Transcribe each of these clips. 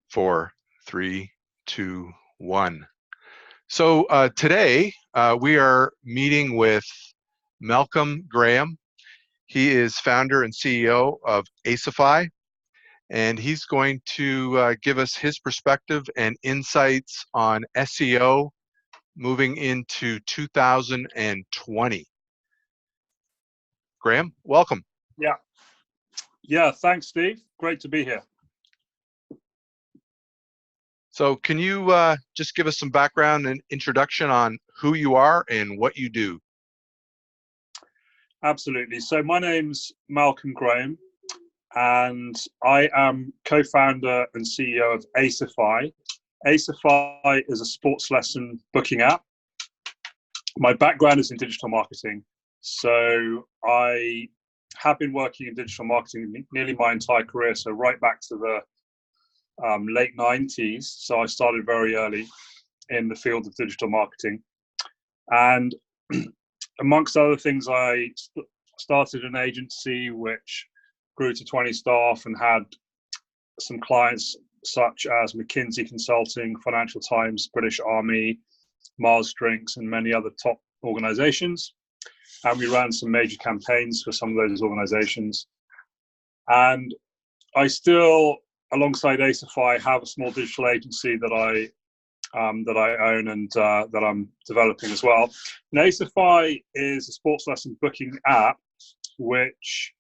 4, 3, 2, 1. So today we are meeting with Malcolm Graham. He is founder and CEO of Aceify, and he's going to give us his perspective and insights on SEO moving into 2020. Graham, welcome. Yeah, thanks, Steve. Great to be here. So can you just give us some background and introduction on who you are and what you do? Absolutely. So my name's Malcolm Graham, and I am co-founder and CEO of Aceify. Aceify is a sports lesson booking app. My background is in digital marketing, so I have been working in digital marketing nearly my entire career, so right back to the late 90s. So I started very early in the field of digital marketing. And amongst other things, I started an agency which grew to 20 staff and had some clients such as McKinsey Consulting, Financial Times, British Army, Mars Drinks, and many other top organizations. And we ran some major campaigns for some of those organizations. And I still, alongside Aceify, have a small digital agency that I own and that I'm developing as well. And Aceify is a sports lesson booking app which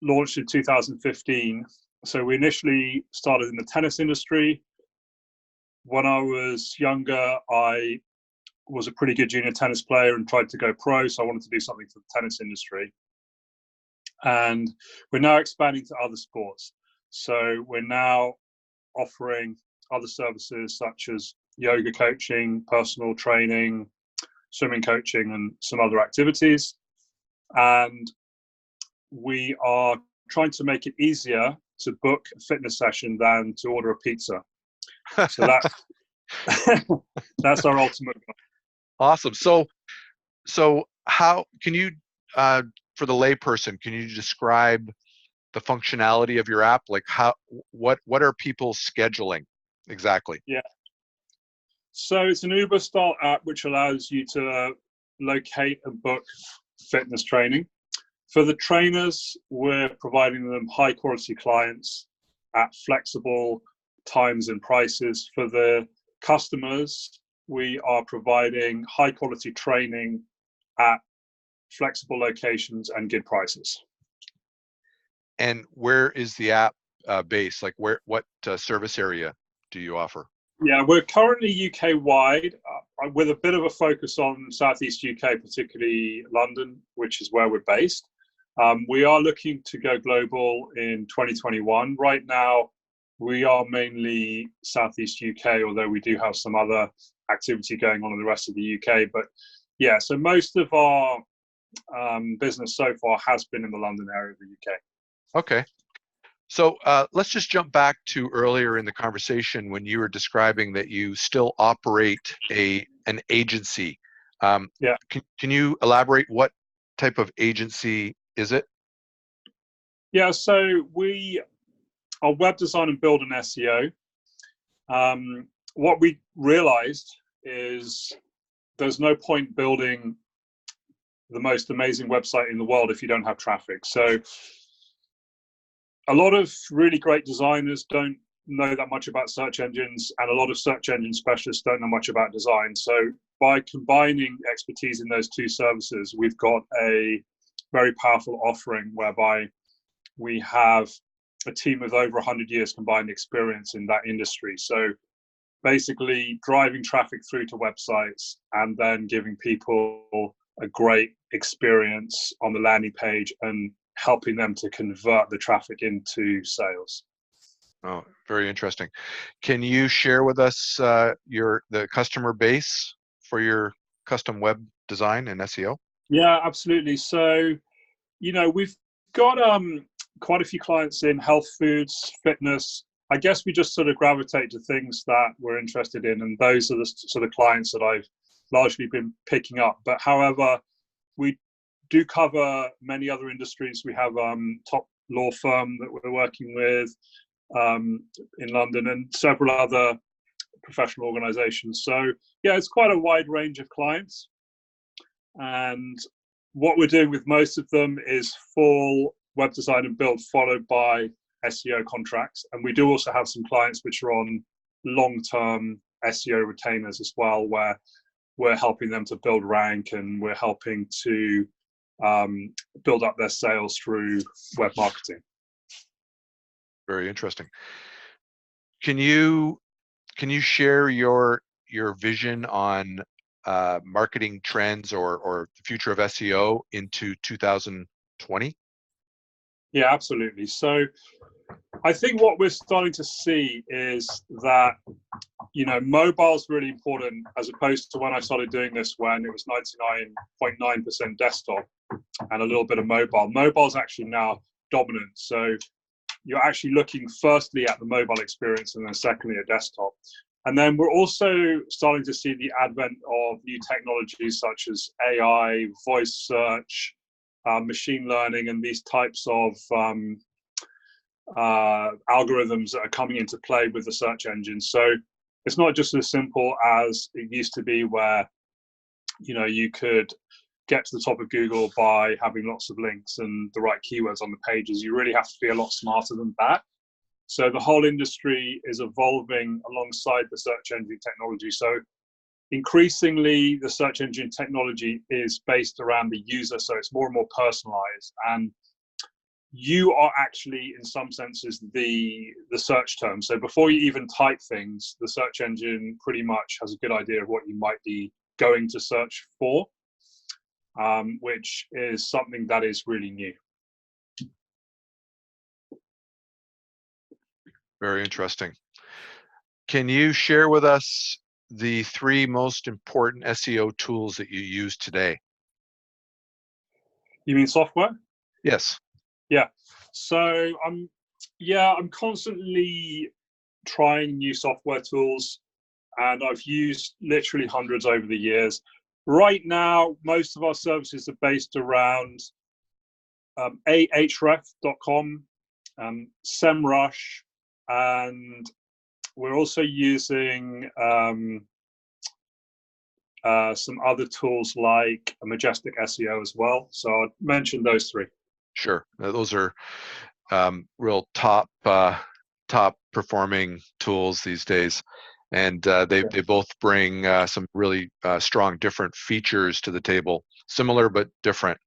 launched in 2015. So we initially started in the tennis industry. When I was younger, I was a pretty good junior tennis player and tried to go pro, so I wanted to do something for the tennis industry. And we're now expanding to other sports. So we're now offering other services such as yoga coaching, personal training, swimming coaching, and some other activities. And we are trying to make it easier to book a fitness session than to order a pizza. So that's our ultimate goal. Awesome. So how can you, for the layperson, can you describe the functionality of your app? Like what are people scheduling exactly? Yeah. So it's an Uber style app which allows you to locate and book fitness training. For the trainers, we're providing them high quality clients at flexible times and prices. For the customers, we are providing high quality training at flexible locations and good prices. And where is the app based? Like what service area do you offer? Yeah, we're currently UK wide with a bit of a focus on Southeast UK, particularly London, which is where we're based. We are looking to go global in 2021. Right now, we are mainly Southeast UK, although we do have some other activity going on in the rest of the UK. But yeah, so most of our business so far has been in the London area of the UK. Okay. So let's just jump back to earlier in the conversation when you were describing that you still operate an agency. Yeah. Can you elaborate what type of agency is it? Yeah, so we are web design and build an SEO. What we realized is there's no point building the most amazing website in the world if you don't have traffic. So a lot of really great designers don't know that much about search engines, and a lot of search engine specialists don't know much about design. So by combining expertise in those two services, we've got a very powerful offering whereby we have a team with over 100 years combined experience in that industry. So basically driving traffic through to websites and then giving people a great experience on the landing page and helping them to convert the traffic into sales. Oh, very interesting. Can you share with us the customer base for your custom web design and SEO? Yeah, absolutely. So, we've got quite a few clients in health, foods, fitness. I guess we just sort of gravitate to things that we're interested in, and those are the sort of clients that I've largely been picking up. But however, we do cover many other industries. We have top law firm that we're working with. in London, and several other professional organizations. So yeah, it's quite a wide range of clients. And what we're doing with most of them is full web design and build, followed by SEO contracts. And we do also have some clients which are on long-term SEO retainers as well, where we're helping them to build rank, and we're helping to build up their sales through web marketing. Very interesting. Can you share your vision on marketing trends or the future of SEO into 2020? Yeah, absolutely. So I think what we're starting to see is that, mobile is really important, as opposed to when I started doing this, when it was 99.9% desktop and a little bit of mobile. Mobile is actually now dominant. So you're actually looking firstly at the mobile experience, and then secondly at desktop. And then we're also starting to see the advent of new technologies such as AI, voice search, machine learning, and these types of algorithms that are coming into play with the search engine. So it's not just as simple as it used to be, where you could get to the top of Google by having lots of links and the right keywords on the pages. You really have to be a lot smarter than that. So the whole industry is evolving alongside the search engine technology. So increasingly, the search engine technology is based around the user, so it's more and more personalized. And you are actually, in some senses, the search term. So before you even type things, the search engine pretty much has a good idea of what you might be going to search for, which is something that is really new. Very interesting. Can you share with us the 3 most important SEO tools that you use today? You mean software? Yes. Yeah. So I'm constantly trying new software tools, and I've used literally hundreds over the years. Right now, most of our services are based around ahref.com, SEMrush, and we're also using some other tools like Majestic SEO as well. So I'd mention those 3. Sure. Those are real top performing tools these days, and they both bring some really strong different features to the table, similar but different.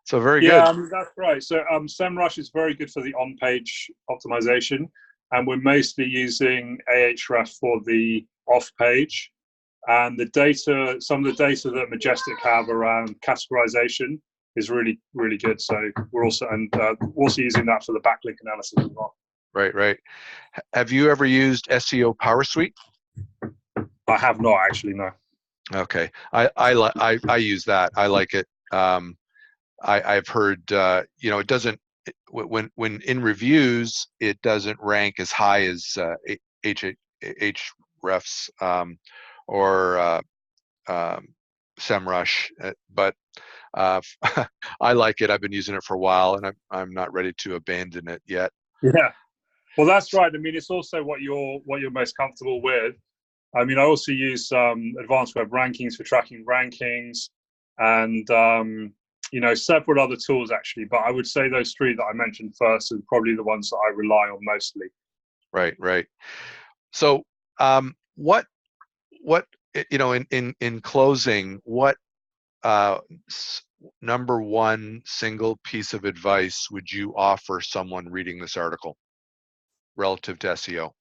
So very good. Yeah, I mean, that's right. So SEMrush is very good for the on-page optimization, and we're mostly using Ahref for the off-page. And the data, some of the data that Majestic have around categorization is really, really good. So we're also using that for the backlink analysis as well. Right. Have you ever used SEO Power Suite? I have not actually, no. Okay, I use that. I like it. I've heard it doesn't, when in reviews, it doesn't rank as high as Ahrefs or SEMrush, but I like it. I've been using it for a while, and I'm not ready to abandon it yet. Yeah, well, that's right. I mean, it's also what you're most comfortable with. I mean, I also use advanced web rankings for tracking rankings, and several other tools actually. But I would say those 3 that I mentioned first are probably the ones that I rely on mostly. Right. So, what in closing, what number 1 single piece of advice would you offer someone reading this article relative to SEO?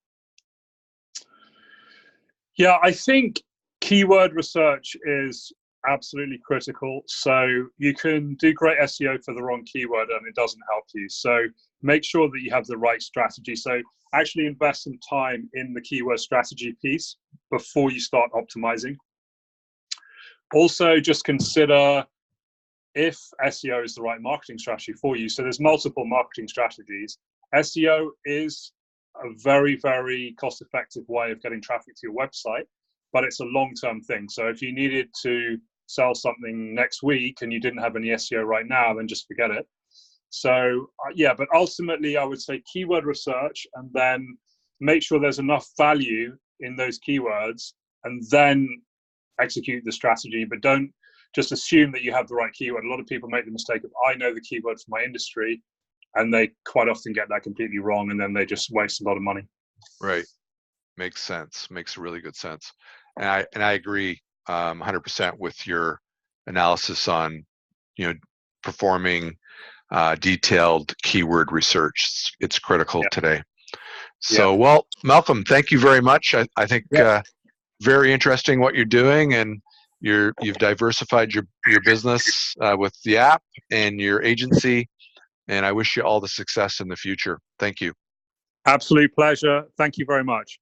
Yeah, I think keyword research is absolutely critical. So you can do great SEO for the wrong keyword and it doesn't help you. So make sure that you have the right strategy. So actually invest some time in the keyword strategy piece before you start optimizing. Also, just consider if SEO is the right marketing strategy for you. So there's multiple marketing strategies. SEO is a very, very cost-effective way of getting traffic to your website, but it's a long-term thing. So if you needed to sell something next week and you didn't have any SEO right now, then just forget it. So yeah, but ultimately I would say keyword research, and then make sure there's enough value in those keywords, and then execute the strategy. But don't just assume that you have the right keyword. A lot of people make the mistake of, I know the keyword for my industry, and they quite often get that completely wrong, and then they just waste a lot of money. Right. Makes sense. Makes really good sense. And I agree 100% with your analysis on, performing detailed keyword research. It's critical today. So, well, Malcolm, thank you very much. I think very interesting what you're doing, and you've diversified your business with the app and your agency, and I wish you all the success in the future. Thank you. Absolute pleasure. Thank you very much.